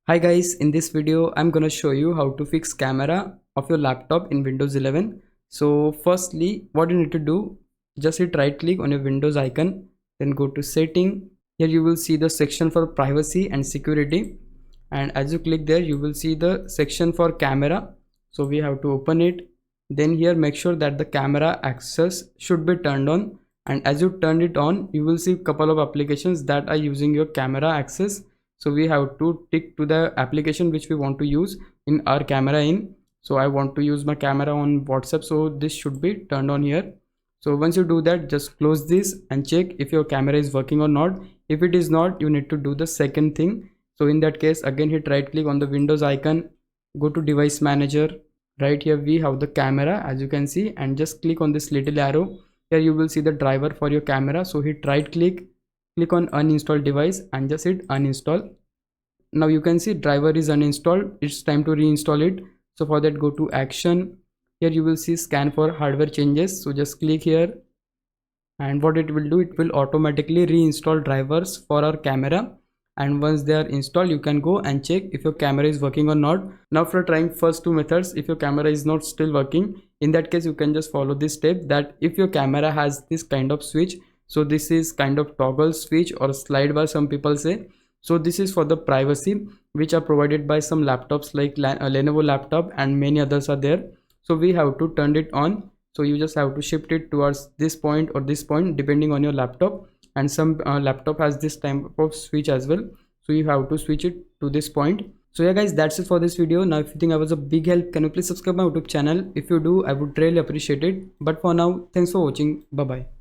Hi guys, in this video I'm gonna show you how to fix camera of your laptop in Windows 11. So firstly, what you need to do, just hit right click on your Windows icon, then go to setting. Here you will see the section for privacy and security, and as you click there you will see the section for camera. So we have to open it. Then here make sure that the camera access should be turned on, and as you turn it on you will see a couple of applications that are using your camera access. So we have to tick to the application which we want to use in our camera in. So I want to use my camera on WhatsApp, so this should be turned on here. So once you do that, just close this and check if your camera is working or not. If it is not, you need to do the second thing. So in that case, again hit right click on the Windows icon, go to device manager. Right here we have the camera, as you can see, and just click on this little arrow. Here you will see the driver for your camera. So hit right click, click on uninstall device and just hit uninstall. Now you can see driver is uninstalled. It's time to reinstall it. So for that, go to action. Here you will see scan for hardware changes. So just click here, and what it will do, it will automatically reinstall drivers for our camera. And once they are installed, you can go and check if your camera is working or not. Now for trying first two methods, if your camera is not still working, in that case you can just follow this step, that if your camera has this kind of switch, so this is kind of toggle switch or slide bar some people say. So this is for the privacy which are provided by some laptops like Lenovo laptop, and many others are there. So we have to turn it on. So you just have to shift it towards this point or this point depending on your laptop, and some laptop has this type of switch as well. So you have to switch it to this point. So yeah guys, that's it for this video. Now if you think I was a big help, can you please subscribe my YouTube channel? If you do, I would really appreciate it. But for now, thanks for watching. Bye bye.